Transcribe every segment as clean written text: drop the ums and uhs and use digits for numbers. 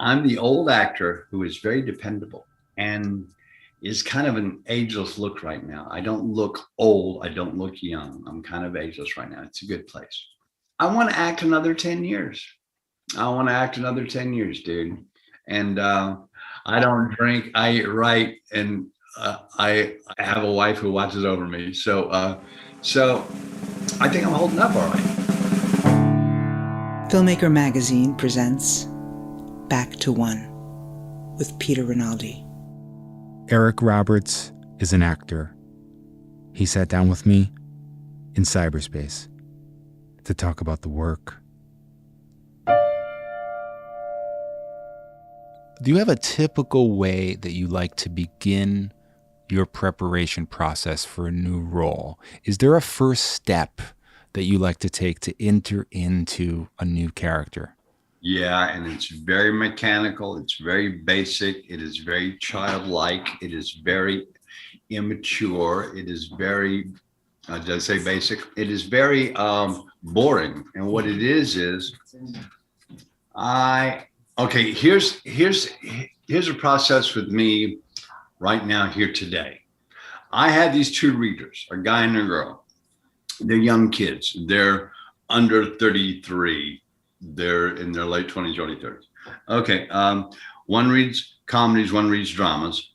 I'm the old actor who is very dependable and is kind of an ageless look right now. I don't look old. I don't look young. I'm kind of ageless right now. It's a good place. I want to act another 10 years. I want to act another 10 years, dude. And I don't drink. I write, and I have a wife who watches over me. So I think I'm holding up all right. Filmmaker Magazine presents Back to One with Peter Rinaldi. Eric Roberts is an actor. He sat down with me in cyberspace to talk about the work. Do you have a typical way that you like to begin your preparation process for a new role? Is there a first step that you like to take to enter into a new character? Yeah, and it's very mechanical. It's very basic. It is very childlike. It is very immature. It is very, did I say basic? It is very boring. And what it is okay, here's a process with me right now here today. I had these two readers, a guy and a girl. They're young kids. They're under 33. They're in their late 20s, early 30s. Okay, one reads comedies, one reads dramas,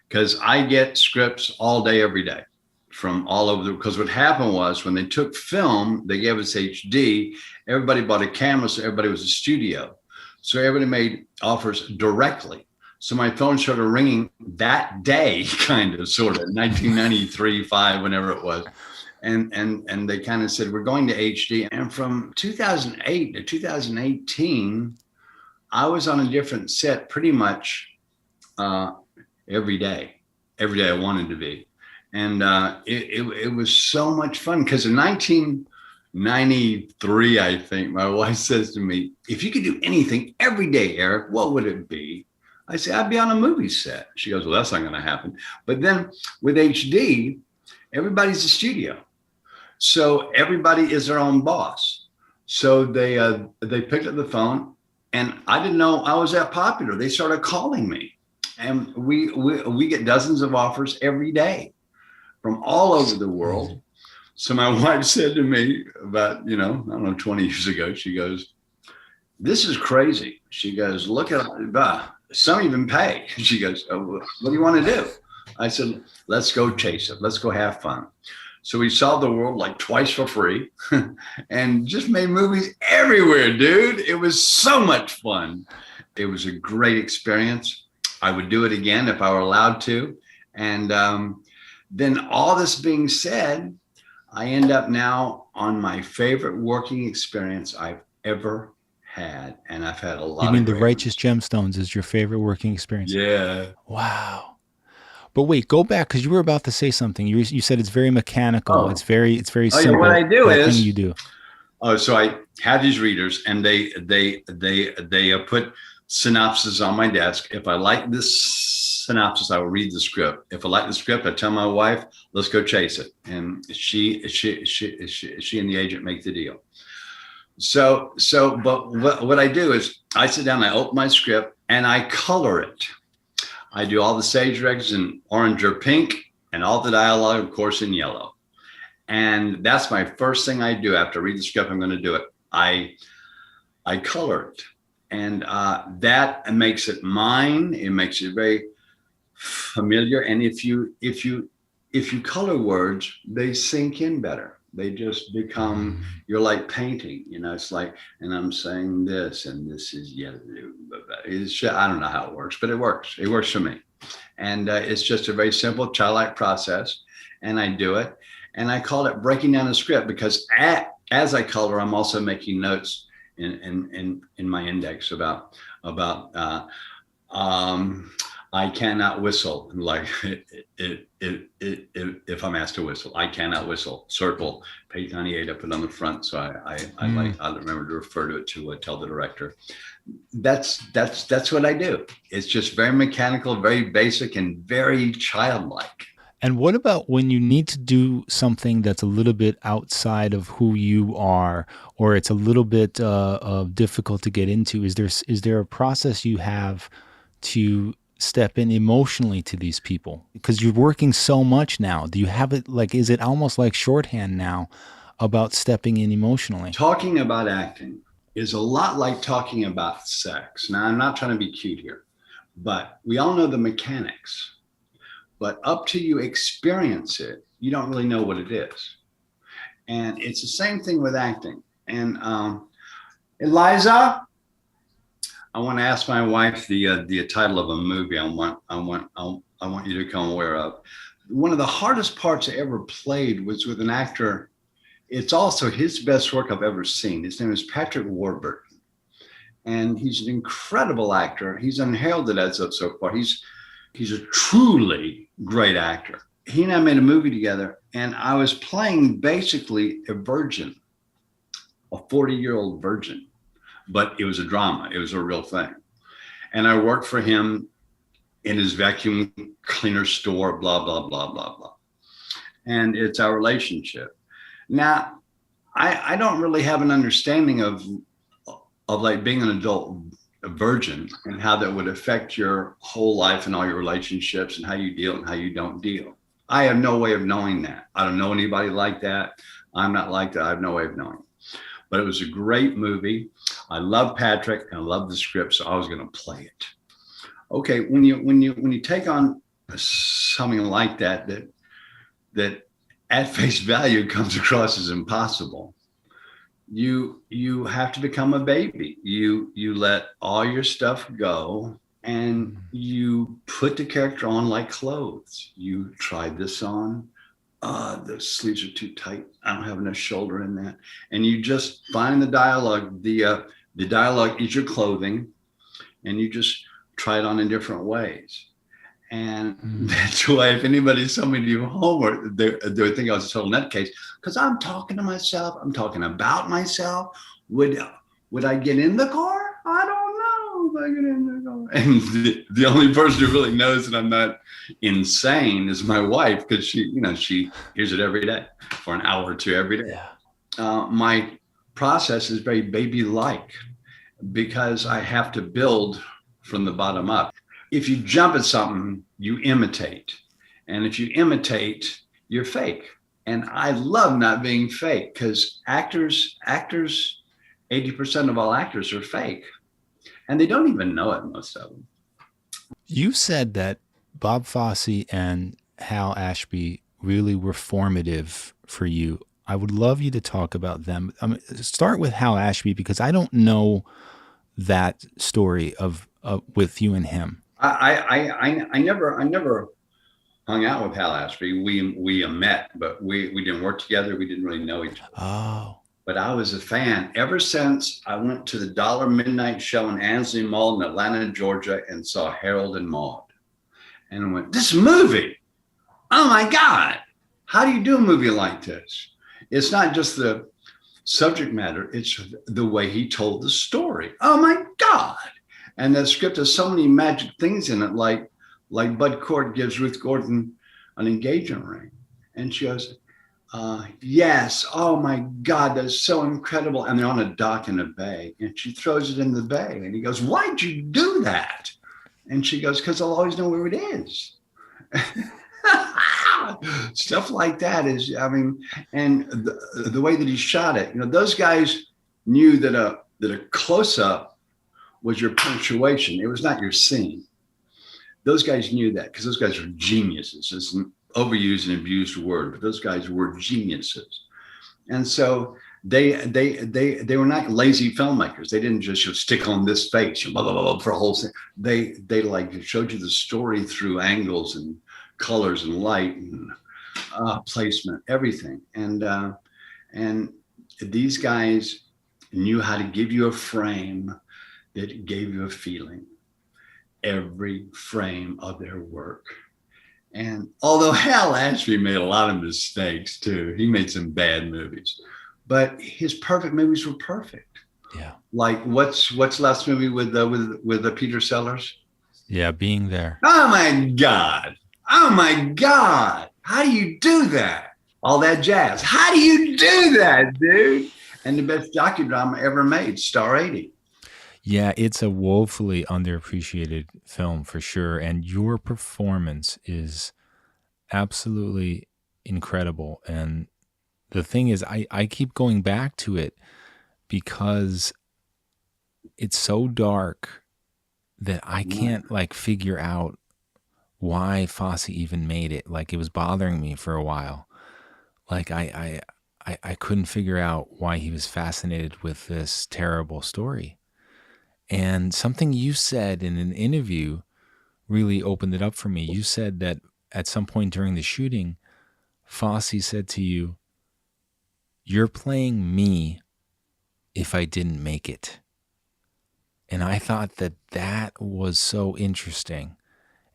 because I get scripts all day, every day from all over because what happened was when they took film, they gave us HD, everybody bought a camera, so everybody was a studio. So everybody made offers directly. So my phone started ringing that day, kind of, sort of, 1993, 5, whenever it was. And they kind of said, we're going to HD. And from 2008 to 2018, I was on a different set pretty much every day I wanted to be. And it was so much fun because in 1993, I think, my wife says to me, if you could do anything every day, Eric, what would it be? I say, I'd be on a movie set. She goes, well, that's not going to happen. But then with HD, everybody's a studio. So everybody is their own boss. So they picked up the phone, and I didn't know I was that popular. They started calling me, and we get dozens of offers every day from all over the world. So my wife said to me about, I don't know, 20 years ago, she goes, this is crazy. She goes, look at some even pay. She goes, oh, what do you want to do? I said, let's go chase it. Let's go have fun. So we saw the world like twice for free and just made movies everywhere, dude. It was so much fun. It was a great experience. I would do it again if I were allowed to. And then all this being said, I end up now on my favorite working experience I've ever had. And I've had a lot. You mean the Righteous Gemstones is your favorite working experience? Yeah. Wow. But wait, go back, because you were about to say something. You said it's very mechanical. Oh. It's very simple. Yeah, what I do is you do. So I have these readers, and they put synopsis on my desk. If I like this synopsis, I will read the script. If I like the script, I tell my wife, let's go chase it, and she and the agent make the deal. But what I do is I sit down, I open my script, and I color it. I do all the stage directions in orange or pink, and all the dialogue, of course, in yellow. And that's my first thing I do after I read the script. I'm going to do it. I color it, and that makes it mine. It makes it very familiar. And if you color words, they sink in better. They just become, you're like painting, it's like, and I'm saying this, and this is yellow. I don't know how it works, but it works. It works for me. And it's just a very simple childlike process. And I do it. And I call it breaking down a script because as I color, I'm also making notes in my index about I cannot whistle, like if I'm asked to whistle, I cannot whistle. Circle, page 98, I put on the front, so I remember to refer to it to tell the director. That's what I do. It's just very mechanical, very basic, and very childlike. And what about when you need to do something that's a little bit outside of who you are, or it's a little bit difficult to get into? Is there a process you have to step in emotionally to these people? Because you're working so much now. Do you have it like, is it almost like shorthand now about stepping in emotionally? Talking about acting is a lot like talking about sex. Now, I'm not trying to be cute here, but we all know the mechanics. But up till you experience it, you don't really know what it is. And it's the same thing with acting. And Eliza, I want to ask my wife the title of a movie I want you to become aware of. One of the hardest parts I ever played was with an actor. It's also his best work I've ever seen. His name is Patrick Warburton. And he's an incredible actor. He's unheralded as of so far. He's a truly great actor. He and I made a movie together, and I was playing basically a virgin, a 40-year-old virgin, but it was a drama. It was a real thing. And I worked for him in his vacuum cleaner store, blah, blah, blah, blah, blah. And it's our relationship. Now, I don't really have an understanding of like being an adult virgin and how that would affect your whole life and all your relationships and how you deal and how you don't deal. I have no way of knowing that. I don't know anybody like that. I'm not like that. I have no way of knowing. But it was a great movie. I love Patrick and I love the script, so I was going to play it. Okay, when you take on something like that at face value comes across as impossible, you have to become a baby. You let all your stuff go and you put the character on like clothes. You try this on. The sleeves are too tight. I don't have enough shoulder in that. And you just find the dialogue. The dialogue is your clothing, and you just try it on in different ways. And that's why if anybody saw me do homework, they would think I was a total nutcase, because I'm talking to myself. I'm talking about myself. Would I get in the car? I don't know if I get in the car. And the only person who really knows that I'm not insane is my wife, because she hears it every day for an hour or two every day. Yeah. My process is very baby-like because I have to build from the bottom up. If you jump at something, you imitate. And if you imitate, you're fake. And I love not being fake, because actors, 80% of all actors are fake. And they don't even know it, most of them. You said that Bob Fosse and Hal Ashby really were formative for you. I would love you to talk about them. Start with Hal Ashby, because I don't know that story of with you and him. I never hung out with Hal Ashby. We met, but we didn't work together. We didn't really know each other. Oh. But I was a fan ever since I went to the $1 midnight show in Ansley Mall in Atlanta, Georgia, and saw Harold and Maude. And I went, this movie, oh my God, how do you do a movie like this? It's not just the subject matter, it's the way he told the story. Oh my God. And the script has so many magic things in it, like Bud Cort gives Ruth Gordon an engagement ring. And she goes, yes, oh my God, that's so incredible. And they're on a dock in a bay, and she throws it in the bay. And he goes, why'd you do that? And she goes, because I'll always know where it is. Stuff like that is, and the way that he shot it, those guys knew that a close-up was your punctuation. It was not your scene. Those guys knew that, because those guys were geniuses. It's an overused and abused word, but those guys were geniuses. And so they were not lazy filmmakers. They didn't just stick on this face, blah, blah, blah, for a whole thing. They like showed you the story through angles and colors and light and placement, everything. And these guys knew how to give you a frame that gave you a feeling every frame of their work. And although Hal Ashby made a lot of mistakes too, he made some bad movies, but his perfect movies were perfect. Yeah. Like what's last movie with Peter Sellers? Yeah, Being There. Oh my God. Oh my God, how do you do that? All that jazz. How do you do that, dude? And the best docudrama ever made, Star 80. Yeah, it's a woefully underappreciated film for sure. And your performance is absolutely incredible. And the thing is, I keep going back to it because it's so dark that I can't like figure out why Fosse even made it. Like it was bothering me for a while. Like I couldn't figure out why he was fascinated with this terrible story. And something you said in an interview really opened it up for me. You said that at some point during the shooting, Fosse said to you, "You're playing me if I didn't make it." And I thought that that was so interesting.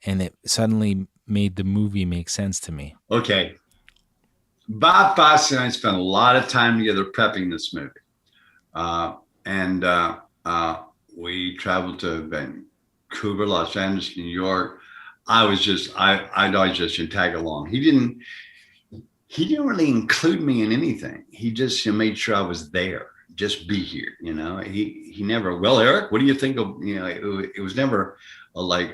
And it suddenly made the movie make sense to me. Okay. Bob Fosse and I spent a lot of time together prepping this movie. We traveled to Vancouver, Los Angeles, New York. I'd always just tag along. He didn't really include me in anything. He just made sure I was there. Just be here, He never. Well, Eric, what do you think of? It was never a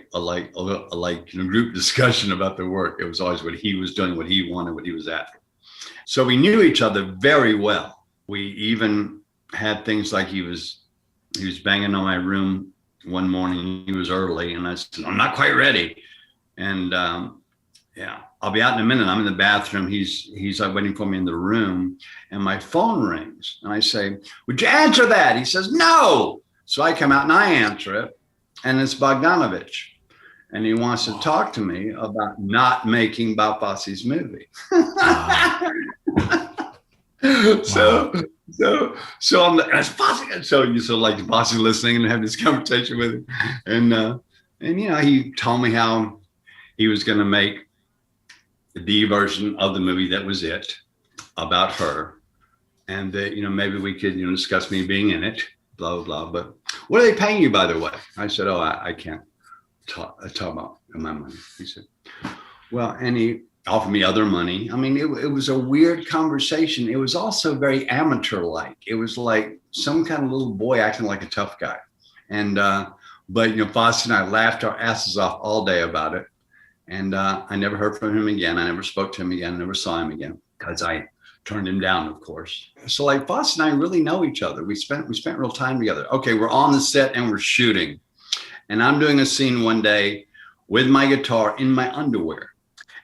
group discussion about the work. It was always what he was doing, what he wanted, what he was after. So we knew each other very well. We even had things like he was banging on my room one morning. He was early, and I said, "I'm not quite ready." And I'll be out in a minute. I'm in the bathroom. He's waiting for me in the room, and my phone rings, and I say, "Would you answer that?" He says, "No." So I come out and I answer it, and it's Bogdanovich, and he wants to talk to me about not making Bob Fosse's movie. So I'm Fosse. So like Fosse listening and have this conversation with him, and he told me how he was going to make the version of the movie that was it about her, and that maybe we could discuss me being in it, blah blah blah. But what are they paying you, by the way? I said, "Oh, I can't talk about my money." He said, "Well," and he offered me other money. I mean, it was a weird conversation. It was also very amateur-like. It was like some kind of little boy acting like a tough guy. And but Fosse and I laughed our asses off all day about it. And I never heard from him again. I never spoke to him again. I never saw him again because I turned him down, of course. So like Fosse and I really know each other. We spent real time together. Okay, we're on the set and we're shooting. And I'm doing a scene one day with my guitar in my underwear.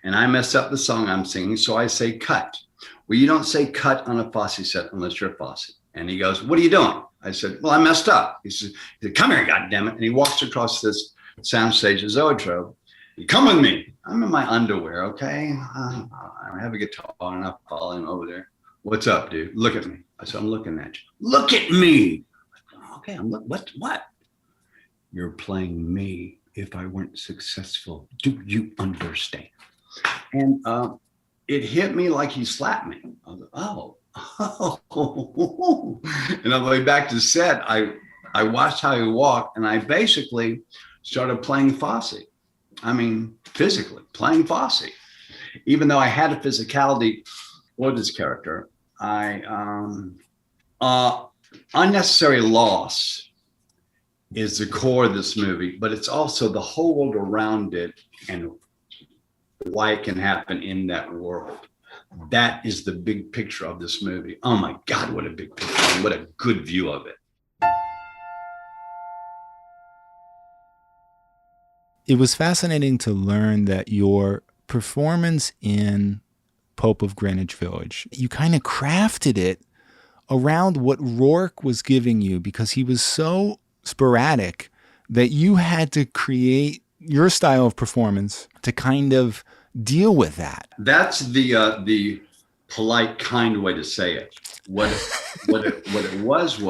And I mess up the song I'm singing, so I say cut. Well, you don't say cut on a Fosse set unless you're Fosse. And he goes, "What are you doing?" I said, "Well, I messed up." He said, "Come here, goddammit." And he walks across this soundstage, a zoetrope. "Come with me." I'm in my underwear, okay? I have a guitar and I follow him over there. "What's up, dude? Look at me." I said, "I'm looking at you." "Look at me." Okay, I'm looking. What? "You're playing me if I weren't successful. Do you understand?" And it hit me like he slapped me. I was like, oh. And on the way back to the set, I watched how he walked, and I basically started playing Fosse. I mean, physically playing Fosse. Even though I had a physicality for this character, unnecessary loss is the core of this movie, but it's also the whole world around it and why it can happen in that world. That is the big picture of this movie. Oh my God, what a big picture. And what a good view of it. It was fascinating to learn that your performance in Pope of Greenwich Village, you kind of crafted it around what Rourke was giving you because he was so sporadic that you had to create your style of performance to kind of deal with that. That's the polite, kind way to say it. What it was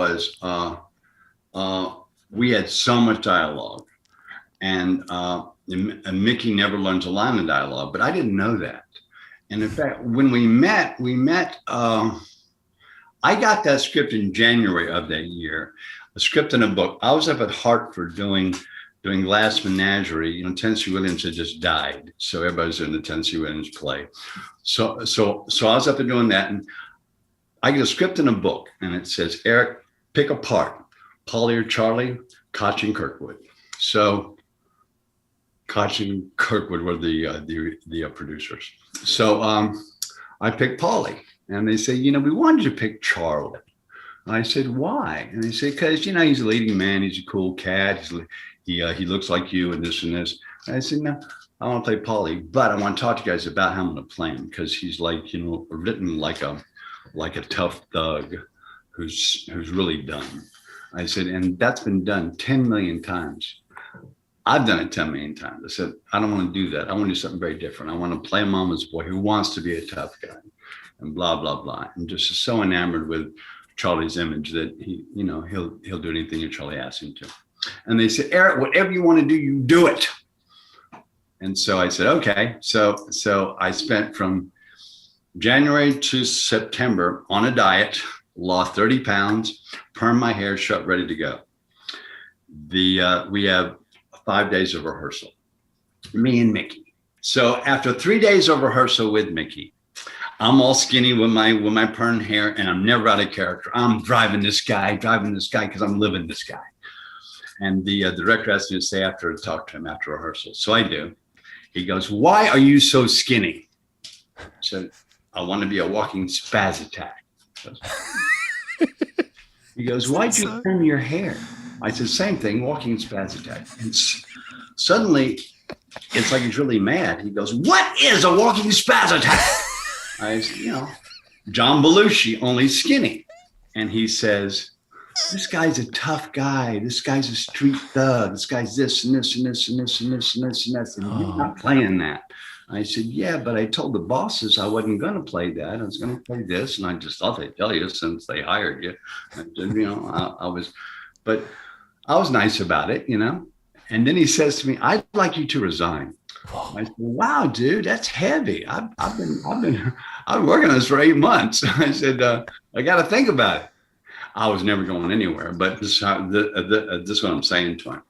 we had so much dialogue, and Mickey never learns a line of dialogue, but I didn't know that. And in fact, when we met. I got that script in January of that year, a script and a book. I was up at Hartford doing doing Glass Menagerie. You know, Tennessee Williams had just died, so everybody's doing the Tennessee Williams play. So I was up there doing that, and I get a script in a book, and it says, Eric, pick a part, Polly or Charlie, Koch and Kirkwood. So Koch and Kirkwood were the producers. So I picked Polly, and they say, you know, we wanted you to pick Charlie. And I said, why? And they said, because, you know, he's a leading man, he's a cool cat, he looks like you and this and this. And I said, no, I want to play Polly, but I want to talk to you guys about how I'm going to play him, because he's like, you know, written like a tough thug who's really done. I said, and that's been done 10 million times. I've done it 10 million times. I said, I don't want to do that. I want to do something very different. I want to play a mama's boy who wants to be a tough guy, and blah, blah, blah. And just is so enamored with Charlie's image that he, you know, he'll do anything that Charlie asks him to. And they said, Eric, whatever you want to do, you do it. And so I said, okay. So I spent from January to September on a diet, lost 30 pounds, permed my hair, shut, ready to go. We have 5 days of rehearsal, me and Mickey. So after 3 days of rehearsal with Mickey, I'm all skinny with my permed hair, and I'm never out of character. I'm driving this guy because I'm living this guy. And the director asked me to stay after to talk to him after rehearsal. So I do. He goes, why are you so skinny? I said, I want to be a walking spaz attack. He goes, why'd you perm your hair? I said, same thing, walking spaz attack. And suddenly, it's like he's really mad. He goes, what is a walking spaz attack? I said, you know, John Belushi, only skinny. And he says, this guy's a tough guy. This guy's a street thug. This guy's this and this and this and this and this and this and this. And you're not playing that. I said, yeah, but I told the bosses I wasn't going to play that. I was going to play this. And I just thought they'd tell you since they hired you. I said, you know, but I was nice about it, you know. And then he says to me, I'd like you to resign. I said, wow, dude, that's heavy. I've been working on this for 8 months. I said, I got to think about it. I was never going anywhere, but this is what I'm saying to him.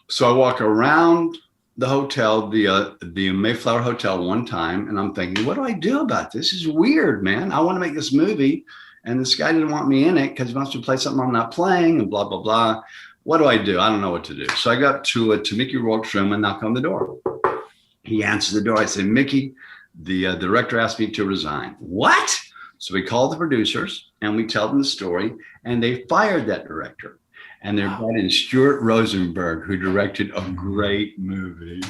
So I walk around the hotel, the Mayflower Hotel one time, and I'm thinking, what do I do about this? This is weird, man. I want to make this movie, and this guy didn't want me in it because he wants to play something I'm not playing, and blah, blah, blah. What do I do? I don't know what to do. So I got to Mickey Rourke's room and knocked on the door. He answered the door. I said, Mickey, the director asked me to resign. What? So we called the producers and we tell them the story, and they fired that director. And they brought in Stuart Rosenberg, who directed a great movie.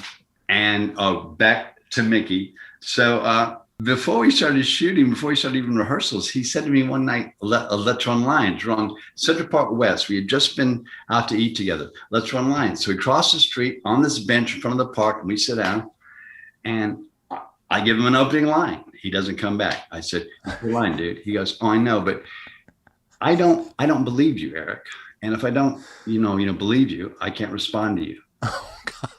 And back to Mickey. So before we started shooting, before we started even rehearsals, he said to me one night, let's run lines. We're on Central Park West. We had just been out to eat together. Let's run lines. So we cross the street on this bench in front of the park, and we sit down. And I give him an opening line. He doesn't come back. I said, "What's your line, dude?" He goes, "Oh, I know, but I don't believe you, Eric. And if I don't, believe you, I can't respond to you." Oh,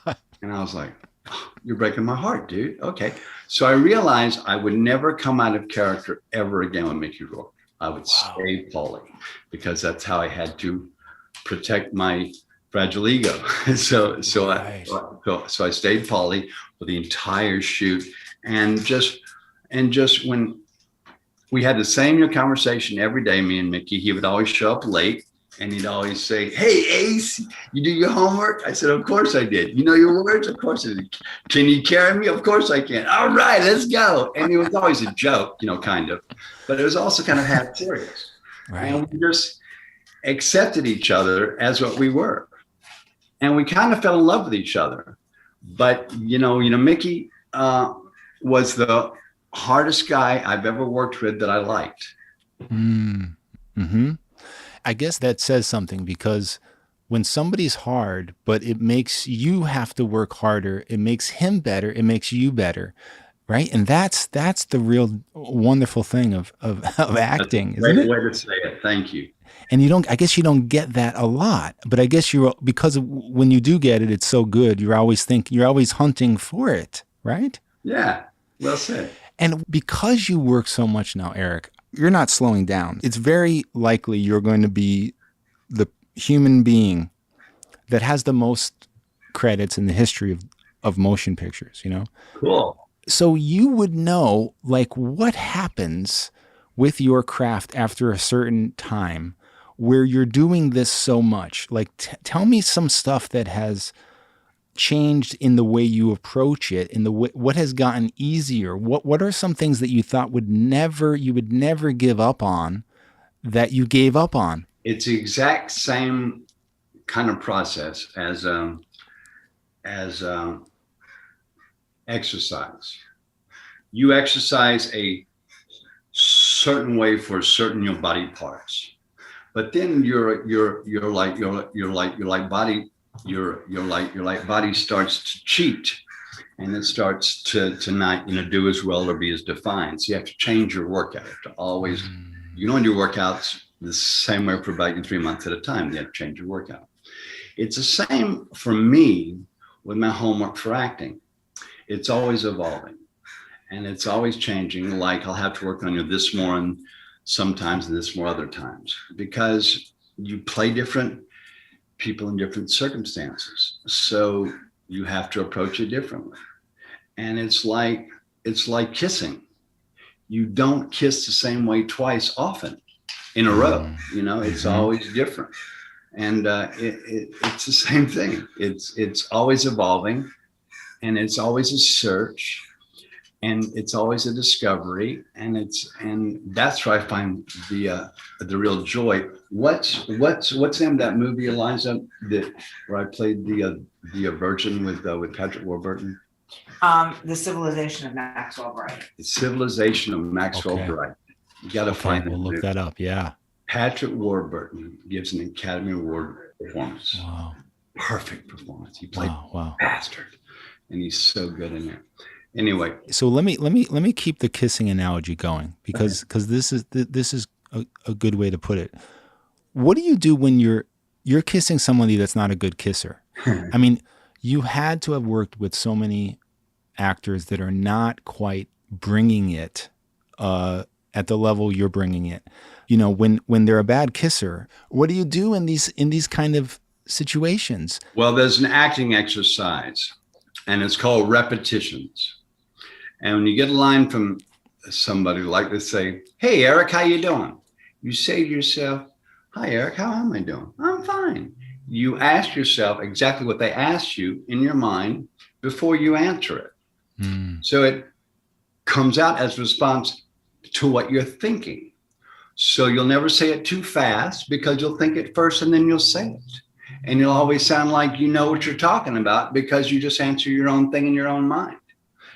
God. And I was like, oh, "You're breaking my heart, dude." Okay. So I realized I would never come out of character ever again with Mickey Rourke. I would stay Polly, because that's how I had to protect my fragile ego. So I stayed Polly for the entire shoot, and just when we had the same conversation every day, me and Mickey, he would always show up late, and he'd always say, "Hey, Ace, you do your homework?" I said, "Of course I did." "You know your words?" "Of course I did." "Can you carry me?" "Of course I can." "All right, let's go." And it was always a joke, kind of, but it was also kind of half serious. Right. And we just accepted each other as what we were. And we kind of fell in love with each other. But, Mickey was the hardest guy I've ever worked with that I liked. Mm-hmm. I guess that says something, because when somebody's hard, but it makes you have to work harder, it makes him better, it makes you better, right? And that's the real wonderful thing of acting. That's a great way to say it. Thank you. And I guess you don't get that a lot, but I guess because when you do get it, it's so good. You're always hunting for it, right? Yeah, well said. And because you work so much now, Eric, you're not slowing down. It's very likely you're going to be the human being that has the most credits in the history of motion pictures, you know? Cool. So you would know, like, what happens with your craft after a certain time where you're doing this so much. Like, tell me some stuff that has changed in the way you approach it, in the way, what has gotten easier. What are some things that you thought you would never give up on that you gave up on? It's the exact same kind of process as exercise. You exercise a certain way for certain your body parts, but then your body starts to cheat, and it starts to not do as well or be as defined. So you have to change your workout. You have to always you don't do workouts the same way for about 3 months at a time. You have to change your workout. It's the same for me with my homework for acting. It's always evolving and it's always changing. Like I'll have to work on this more and sometimes and this more other times, because you play different people in different circumstances. So you have to approach it differently. And it's like kissing. You don't kiss the same way twice often in a row. It's always different. And it's the same thing. It's always evolving, and it's always a search, and it's always a discovery, and that's where I find the real joy. What's the name of that movie, Eliza, where I played the Virgin with Patrick Warburton? The Civilization of Maxwell Bright. The Civilization of Maxwell Bright. You got to find it. We'll look that up. Yeah. Patrick Warburton gives an Academy Award performance. Wow. Perfect performance. He played wow. bastard, and he's so good in it. Anyway, so let me keep the kissing analogy going, because this is a good way to put it. What do you do when you're kissing somebody that's not a good kisser? I mean, you had to have worked with so many actors that are not quite bringing it at the level you're bringing it. When they're a bad kisser, what do you do in these kind of situations? Well, there's an acting exercise, and it's called repetitions. And when you get a line from somebody, like they say, "Hey, Eric, how you doing?" You say to yourself, "Hi, Eric, how am I doing?" "I'm fine." You ask yourself exactly what they asked you in your mind before you answer it. So it comes out as a response to what you're thinking. So you'll never say it too fast, because you'll think it first and then you'll say it. And you'll always sound like you know what you're talking about, because you just answer your own thing in your own mind.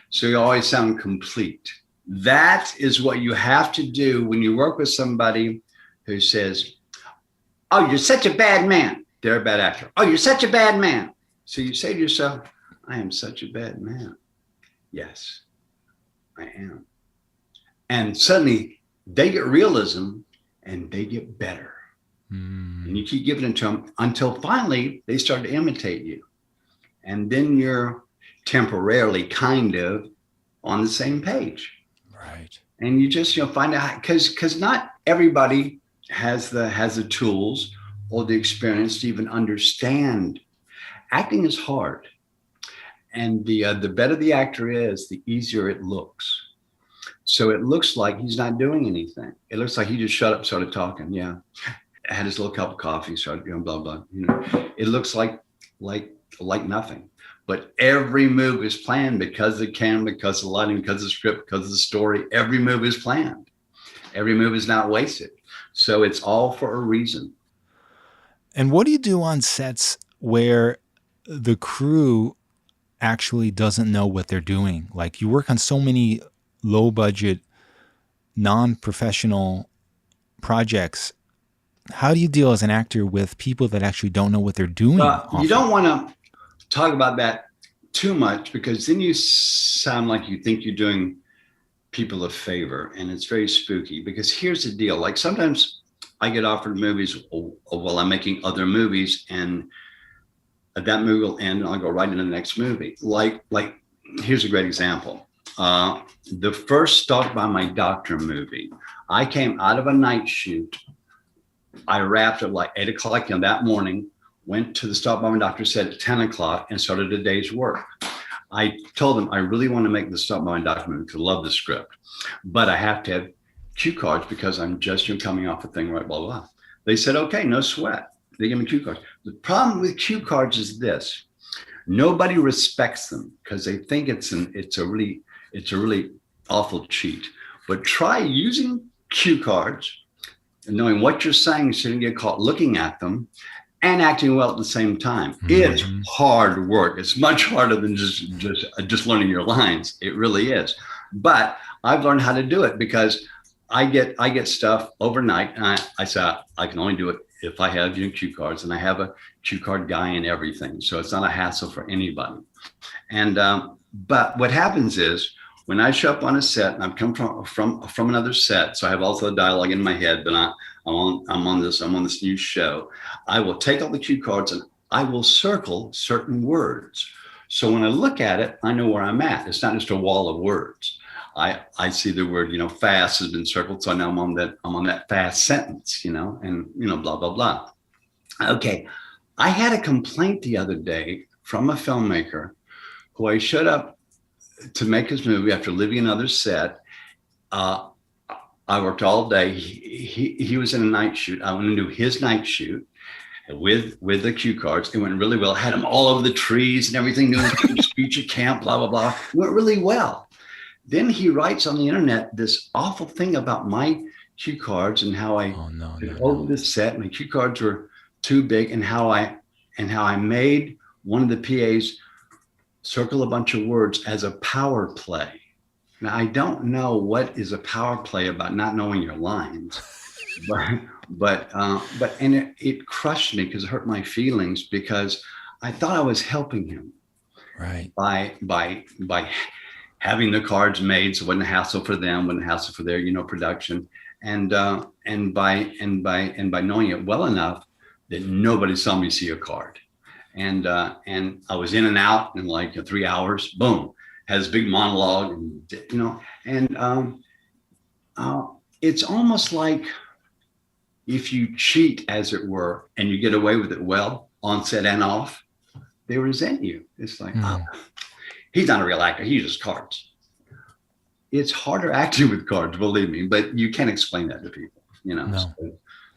So you always sound complete. That is what you have to do when you work with somebody who says, "Oh, you're such a bad man." They're a bad actor. "Oh, you're such a bad man." So you say to yourself, "I am such a bad man." Yes, I am. And suddenly they get realism and they get better. And you keep giving it to them until finally they start to imitate you. And then you're temporarily kind of on the same page. Right. And you just find out, because not everybody has the tools or the experience to even understand. Acting is hard. And the better the actor is, the easier it looks. So it looks like he's not doing anything. It looks like he just shut up, started talking. Yeah. Had his little cup of coffee, started blah, blah. It looks like nothing. But every move is planned, because of the camera, because of the lighting, because of the script, because of the story. Every move is planned. Every move is not wasted. So it's all for a reason. And what do you do on sets where the crew actually doesn't know what they're doing? Like, you work on so many low budget, non-professional projects. How do you deal as an actor with people that actually don't know what they're doing? You don't want to talk about that too much, because then you sound like you think you're doing people a favor, and it's very spooky. Because here's the deal. Like, sometimes I get offered movies while I'm making other movies, and that movie will end and I'll go right into the next movie. Like here's a great example. The first Stalked by My Doctor movie, I came out of a night shoot. I wrapped at like 8 o'clock that morning, went to the stop by my doctor said at 10 o'clock and started a day's work. I told them I really want to make the stop by my doctor movie because I love the script, but I have to have cue cards because I'm just coming off a thing, right, blah, blah. They said, okay, no sweat. They give me cue cards. The problem with cue cards is this. Nobody respects them because they think it's a really awful cheat. But try using cue cards and knowing what you're saying so you don't get caught looking at them and acting well at the same time. It's hard work. It's much harder than just learning your lines. It really is. But I've learned how to do it because I get stuff overnight, and I say I can only do it if I have cue cards, and I have a cue card guy and everything, so it's not a hassle for anybody. And but what happens is when I show up on a set, and I've come from another set, so I have also the dialogue in my head, but I'm on this new show. I will take all the cue cards and I will circle certain words. So when I look at it, I know where I'm at. It's not just a wall of words. I see the word, fast has been circled. So now I'm on that fast sentence, and, blah, blah, blah. Okay. I had a complaint the other day from a filmmaker who I showed up to make his movie after leaving another set. I worked all day. He was in a night shoot. I went into his night shoot with the cue cards. It went really well. I had him all over the trees and everything, doing a speech at camp, blah, blah, blah. It went really well. Then he writes on the internet this awful thing about my cue cards and how I over this set, my cue cards were too big, and how I made one of the PAs circle a bunch of words as a power play. Now I don't know what is a power play about not knowing your lines, but it crushed me because it hurt my feelings because I thought I was helping him, right, by having the cards made, so it wasn't a hassle for them, wasn't a hassle for their, production, and by knowing it well enough that nobody saw me see a card, and I was in and out in like 3 hours. Boom, has a big monologue, and it's almost like if you cheat, as it were, and you get away with it well on set and off, they resent you. It's like, he's not a real actor. He uses cards. It's harder acting with cards, believe me, but you can't explain that to people, No.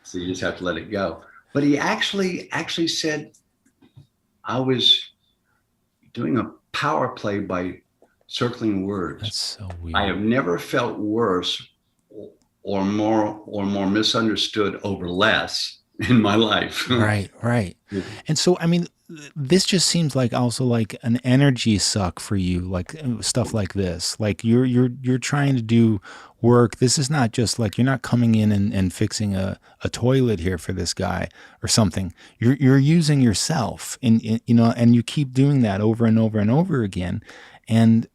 So you just have to let it go. But he actually said I was doing a power play by circling words. That's so weird. I have never felt worse or more misunderstood over less in my life. Right. And so, I mean, this just seems like also like an energy suck for you, like stuff like this. Like you're trying to do work. This is not just like you're not coming in and fixing a toilet here for this guy or something. You're using yourself, and and you keep doing that over and over and over again. And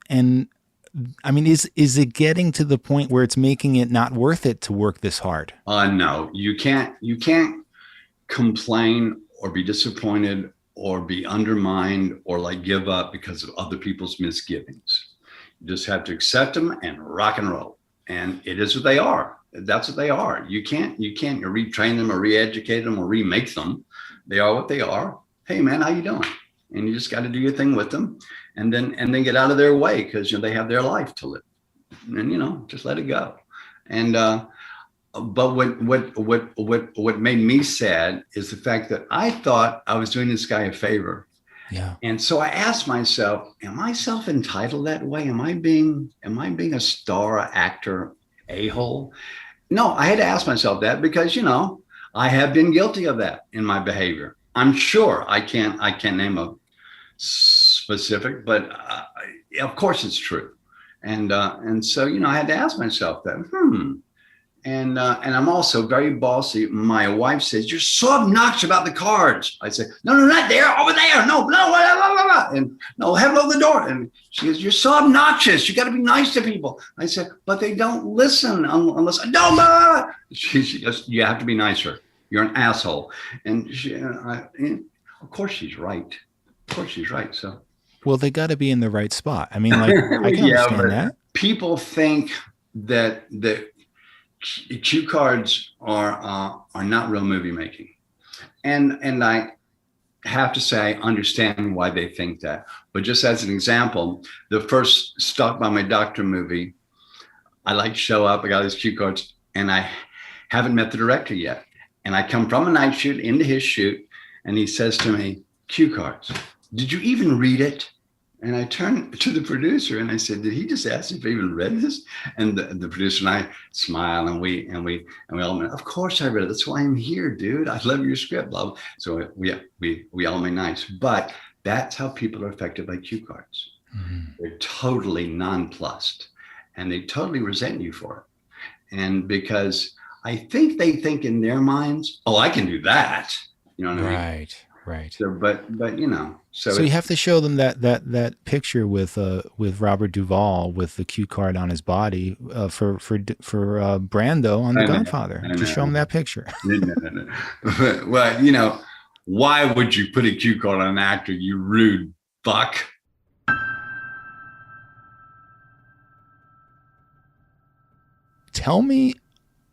I mean, is it getting to the point where it's making it not worth it to work this hard? No, you can't complain or be disappointed or be undermined or like give up because of other people's misgivings. You just have to accept them and rock and roll. And it is what they are. That's what they are. You can't retrain them or re-educate them or remake them. They are what they are. Hey man, how you doing? And you just got to do your thing with them, and then get out of their way because they have their life to live, and just let it go. And but what made me sad is the fact that I thought I was doing this guy a favor. Yeah. And so I asked myself, am I self-entitled that way? Am I being a star actor a-hole? No, I had to ask myself that because, I have been guilty of that in my behavior. I'm sure I can't name a specific, but of course it's true. And so, I had to ask myself that, And I'm also very bossy. My wife says, you're so obnoxious about the cards. I say, no, not there, over there. No, blah, blah, blah, blah. And no, have it over the door. And she goes, you're so obnoxious. You got to be nice to people. I said, but they don't listen unless I don't. Blah. She goes, you have to be nicer. You're an asshole. And of course she's right. Of course she's right. So. Well, they got to be in the right spot. I mean, like, I can understand that. People think that cue cards are not real movie making, and have to say I understand why they think that. But just as an example, the first Stalked by My Doctor movie, I like to show up, I got these cue cards, and I haven't met the director yet. And I come from a night shoot into his shoot, and he says to me, cue cards, did you even read it? And I turned to the producer and I said, did he just ask if I even read this? And the producer and I smile, and we all went, of course I read it. That's why I'm here, dude. I love your script, blah, blah. So we all made nice. But that's how people are affected by cue cards. Mm-hmm. They're totally nonplussed, and they totally resent you for it. And because I think they think in their minds, oh, I can do that. You know what I mean? Right. So, but you know, so you have to show them that picture with Robert Duvall with the cue card on his body for Brando on The Godfather. Just show them that picture. No. Well, you know, why would you put a cue card on an actor? You rude fuck. Tell me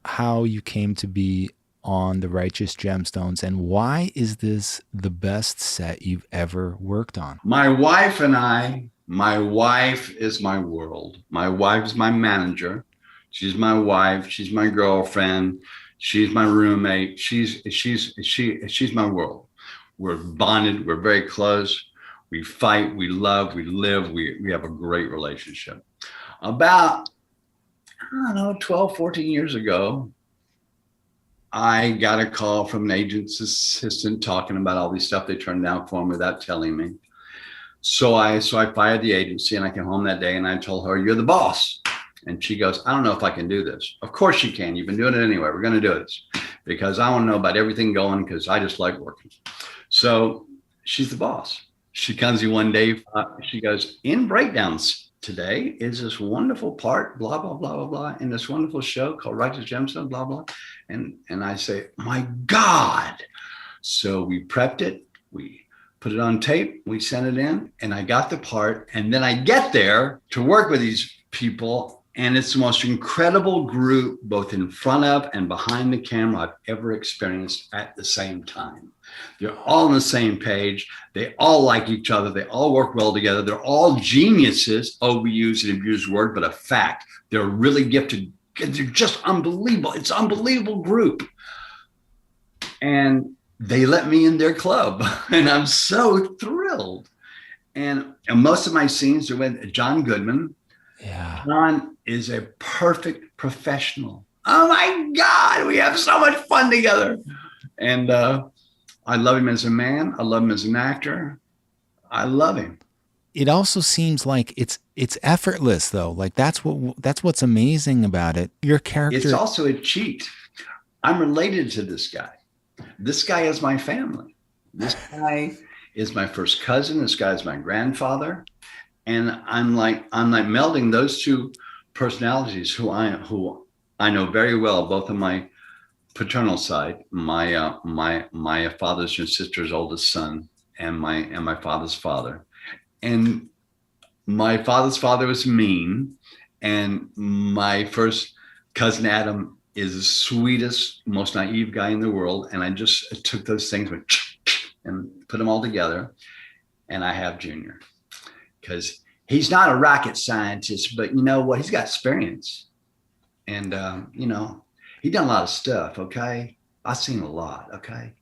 how you came to be on the Righteous Gemstones, and why is this the best set you've ever worked on? My wife and I, my wife is my world. My wife's my manager. She's my wife. She's my girlfriend. She's my roommate. She's my world. We're bonded. We're very close. We fight. We love. We live. We have a great relationship. About, I don't know, 12, 14 years ago, I got a call from an agent's assistant talking about all these stuff they turned down for me without telling me. So I fired the agency, and I came home that day and I told her, you're the boss. And she goes, I don't know if I can do this. Of course you can. You've been doing it anyway. We're going to do this because I want to know about everything going, because I just like working. So she's the boss. She comes to me one day. She goes, in breakdowns today is this wonderful part, blah, blah, blah, blah, blah, in this wonderful show called Righteous Gemstones, blah, blah. And I say, my God. So we prepped it. We put it on tape. We sent it in, and I got the part. And then I get there to work with these people, and it's the most incredible group, both in front of and behind the camera, I've ever experienced at the same time. They're all on the same page. They all like each other. They all work well together. They're all geniuses. Oh, we use an abused word, but a fact. They're really gifted. They're just unbelievable. It's an unbelievable group. And they let me in their club, and I'm so thrilled. And most of my scenes are with John Goodman. Yeah. John is a perfect professional. Oh my God, we have so much fun together. And I love him as a man. I love him as an actor. I love him. It also seems like it's effortless, though. Like that's what's amazing about it. Your character. It's also a cheat. I'm related to this guy. This guy is my family. This guy is my first cousin. This guy is my grandfather. And I'm like melding those two personalities who I know very well, both on my paternal side, my father's and sister's oldest son, and my father's father. And my father's father was mean, and my first cousin Adam is the sweetest, most naive guy in the world. And I just took those things and put them all together. And I have Junior, because he's not a rocket scientist, but you know what? He's got experience. And, you know, he done a lot of stuff, okay? I've seen a lot, okay?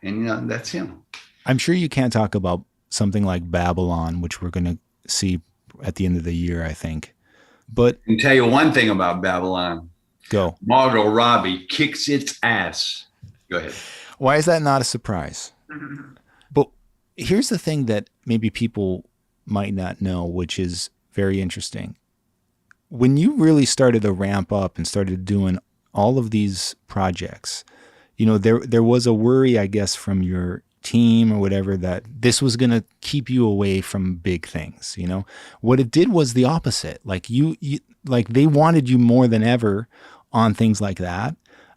And, you know, that's him. I'm sure you can't talk about something like Babylon, which we're going to see at the end of the year, I think. But I can tell you one thing about Babylon. Go. Margot Robbie kicks its ass. Go ahead. Why is that not a surprise? But here's the thing that maybe people might not know, which is very interesting. When you really started to ramp up and started doing all of these projects, you know, there was a worry, I guess, from your team or whatever, that this was going to keep you away from big things. You know, what it did was the opposite. Like you like they wanted you more than ever on things like that,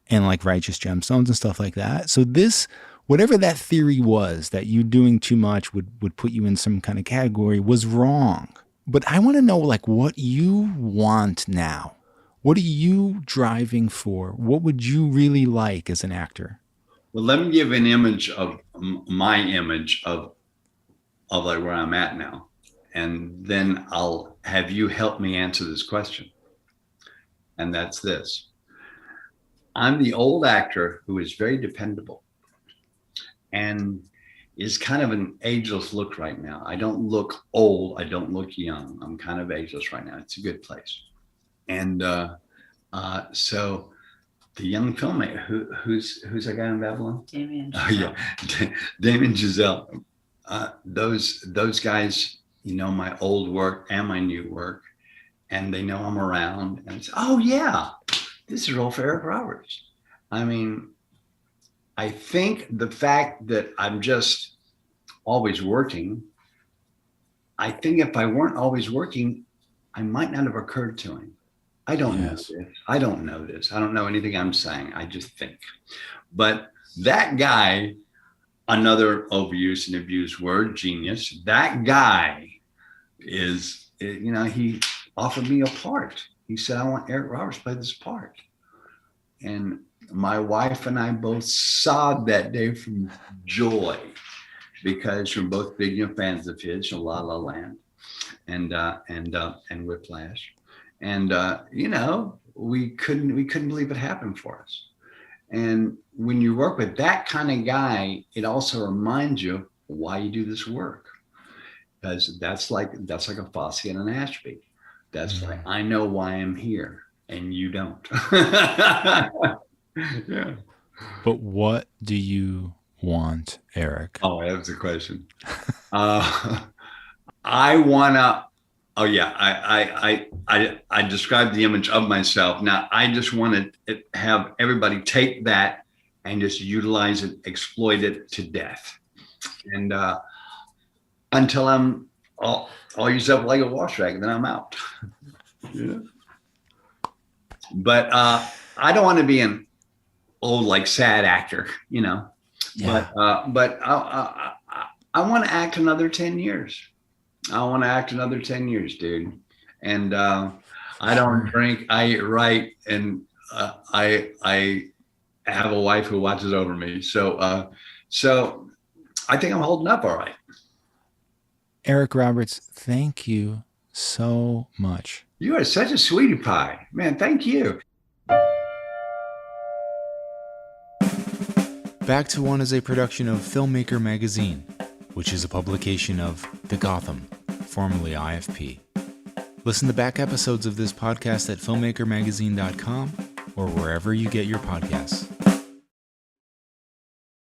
and like Righteous Gemstones and stuff like that. So this, whatever that theory was, that you doing too much would put you in some kind of category, was wrong. But I want to know, like, what you want now. What are you driving for? What would you really like as an actor? Well, let me give an image of my image of like where I'm at now. And then I'll have you help me answer this question. And that's this. I'm the old actor who is very dependable and is kind of an ageless look right now. I don't look old. I don't look young. I'm kind of ageless right now. It's a good place. And so the young filmmaker, who's that guy in Babylon? Damien. Oh yeah, Damien Giselle. Those guys, you know, my old work and my new work, and they know I'm around. And it's, oh yeah, this is role for Eric Roberts. I mean, I think the fact that I'm just always working, I think if I weren't always working, I might not have occurred to him. I don't know this. I don't know this. I don't know anything I'm saying. I just think. But that guy, another overused and abused word, genius, that guy is, you know, he offered me a part. He said, I want Eric Roberts to play this part. And my wife and I both sobbed that day from joy because we're both big fans of his, La La Land and Whiplash. And, you know, we couldn't believe it happened for us. And when you work with that kind of guy, it also reminds you why you do this work. Because that's like a Fosse and an Ashby. That's like, I know why I'm here and you don't. Yeah. But what do you want, Eric? Oh, that was a question. I wanna. Oh yeah, I described the image of myself. Now I just want to have everybody take that and just utilize it, exploit it to death, and until I'm all used up like a wash rag, then I'm out. Yeah. But I don't want to be an old like sad actor, you know. Yeah. But I want to act another 10 years. I want to act another 10 years, dude. And I don't drink, I eat right, and I have a wife who watches over me. So I think I'm holding up all right. Eric Roberts, thank you so much. You are such a sweetie pie. Man, thank you. Back to One is a production of Filmmaker Magazine, which is a publication of The Gotham, formerly IFP. Listen to back episodes of this podcast at filmmakermagazine.com or wherever you get your podcasts.